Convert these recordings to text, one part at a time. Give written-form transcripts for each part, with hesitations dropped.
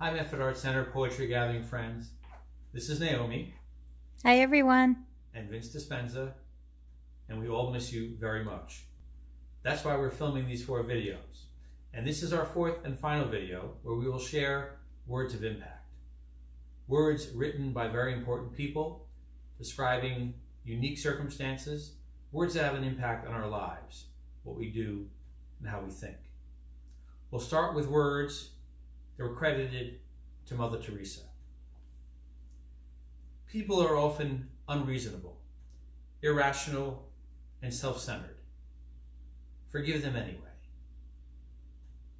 Hi, Medford Art Center Poetry Gathering friends. This is Naomi. Hi, everyone. And Vince Dispenza, and we all miss you very much. That's why we're filming these 4 videos. And this is our 4th and final video where we will share words of impact. Words written by very important people, describing unique circumstances, words that have an impact on our lives, what we do, and how we think. We'll start with words that were credited to Mother Teresa. People are often unreasonable, irrational, and self-centered. Forgive them anyway.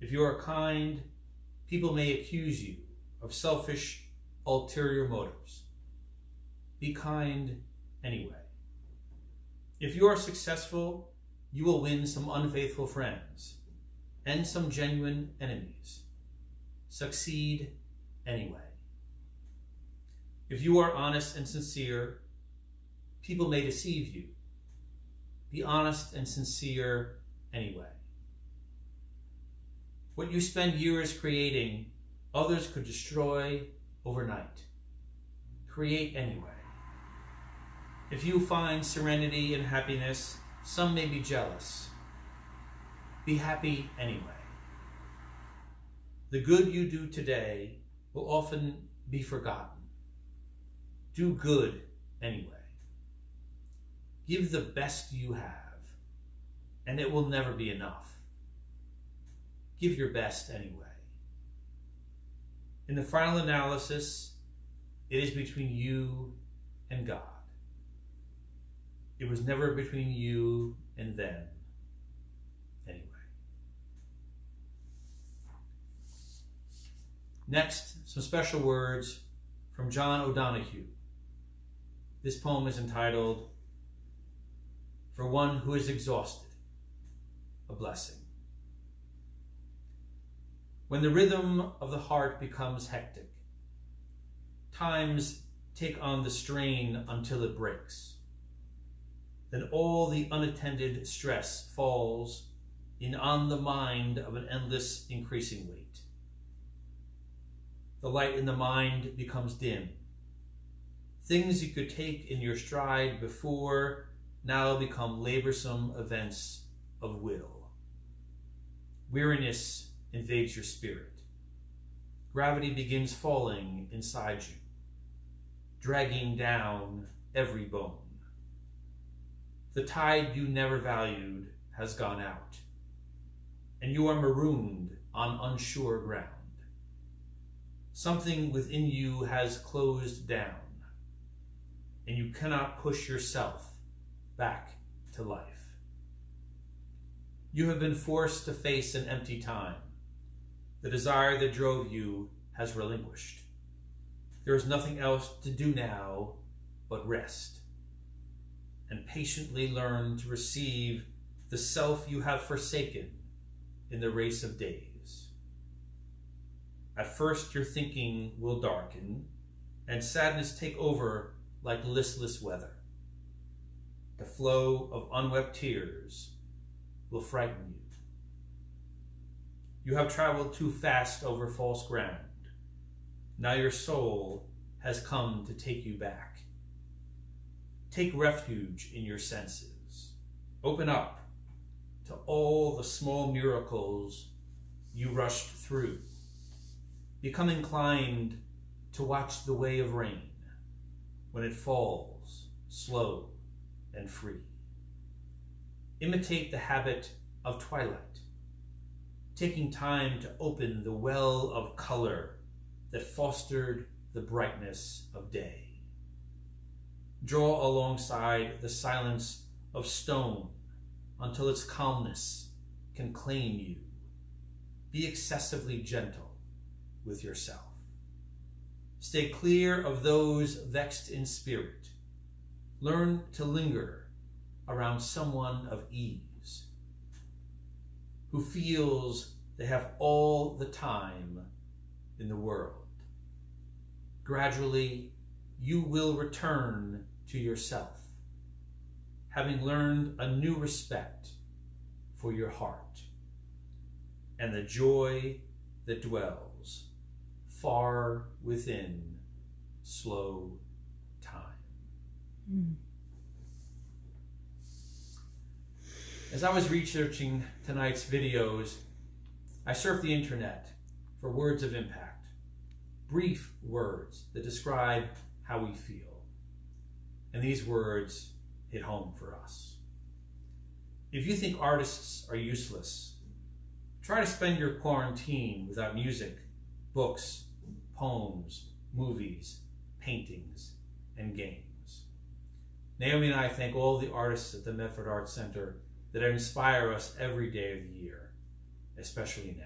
If you are kind, people may accuse you of selfish, ulterior motives. Be kind anyway. If you are successful, you will win some unfaithful friends and some genuine enemies. Succeed anyway. If you are honest and sincere, people may deceive you. Be honest and sincere anyway. What you spend years creating, others could destroy overnight. Create anyway. If you find serenity and happiness, some may be jealous. Be happy anyway. The good you do today will often be forgotten. Do good anyway. Give the best you have, and it will never be enough. Give your best anyway. In the final analysis, it is between you and God. It was never between you and them anyway. Next, some special words from John O'Donohue. This poem is entitled, "For One Who is Exhausted, a Blessing." When the rhythm of the heart becomes hectic, times take on the strain until it breaks, then all the unattended stress falls in on the mind of an endless increasing weight. The light in the mind becomes dim. Things you could take in your stride before now become laborsome events of will. Weariness invades your spirit. Gravity begins falling inside you, dragging down every bone. The tide you never valued has gone out, and you are marooned on unsure ground. Something within you has closed down, and you cannot push yourself back to life. You have been forced to face an empty time. The desire that drove you has relinquished. There is nothing else to do now but rest and patiently learn to receive the self you have forsaken in the race of days. At first your thinking will darken and sadness take over like listless weather. The flow of unwept tears will frighten you. You have traveled too fast over false ground. Now your soul has come to take you back. Take refuge in your senses. Open up to all the small miracles you rushed through. Become inclined to watch the way of rain when it falls slow and free. Imitate the habit of twilight, taking time to open the well of color that fostered the brightness of day. Draw alongside the silence of stone until its calmness can claim you. Be excessively gentle with yourself. Stay clear of those vexed in spirit. Learn to linger around someone of ease, who feels they have all the time in the world. Gradually, you will return to yourself, having learned a new respect for your heart and the joy that dwells far within slow time. As I was researching tonight's videos, I surfed the internet for words of impact, brief words that describe how we feel. And these words hit home for us. If you think artists are useless, try to spend your quarantine without music, books, poems, movies, paintings, and games. Naomi and I thank all the artists at the Medford Arts Center that inspire us every day of the year, especially now.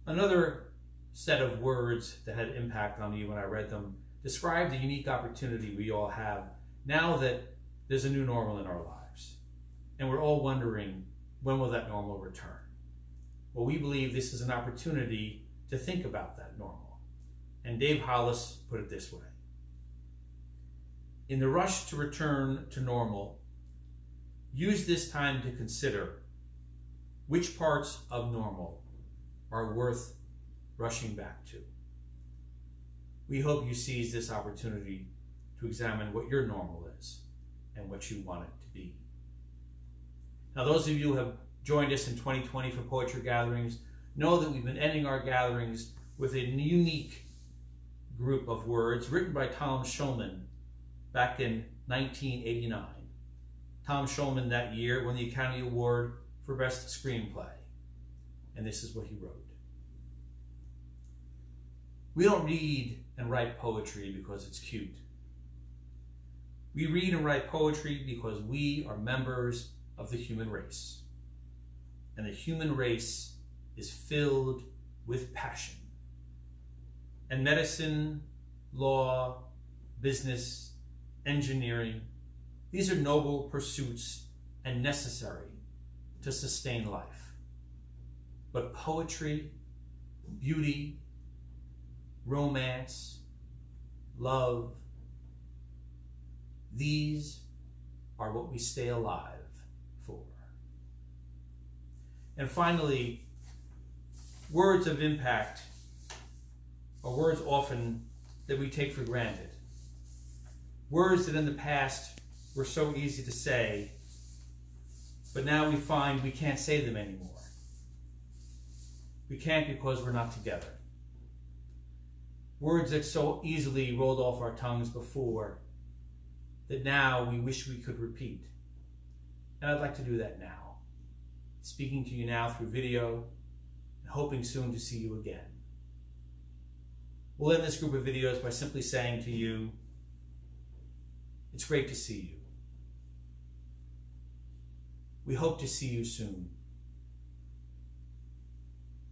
Another set of words that had impact on me when I read them described the unique opportunity we all have now that there's a new normal in our lives. And we're all wondering, when will that normal return? Well, we believe this is an opportunity to think about that normal. And Dave Hollis put it this way: in the rush to return to normal, use this time to consider which parts of normal are worth rushing back to. We hope you seize this opportunity to examine what your normal is and what you want it to be. Now, those of you who have joined us in 2020 for poetry gatherings know that we've been ending our gatherings with a unique group of words written by Tom Schulman back in 1989. Tom Schulman that year won the Academy Award for Best Screenplay. And this is what he wrote. We don't read and write poetry because it's cute. We read and write poetry because we are members of the human race. And the human race is filled with passion. And medicine, law, business, engineering, these are noble pursuits and necessary to sustain life. But poetry, beauty, romance, love, these are what we stay alive for. And finally, words of impact are words often that we take for granted. Words that in the past were so easy to say, but now we find we can't say them anymore. We can't because we're not together. Words that so easily rolled off our tongues before, that now we wish we could repeat. And I'd like to do that now, speaking to you now through video, and hoping soon to see you again. We'll end this group of videos by simply saying to you, it's great to see you. We hope to see you soon.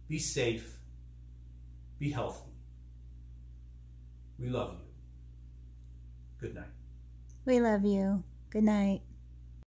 Be safe. Be healthy. We love you. Good night. We love you. Good night.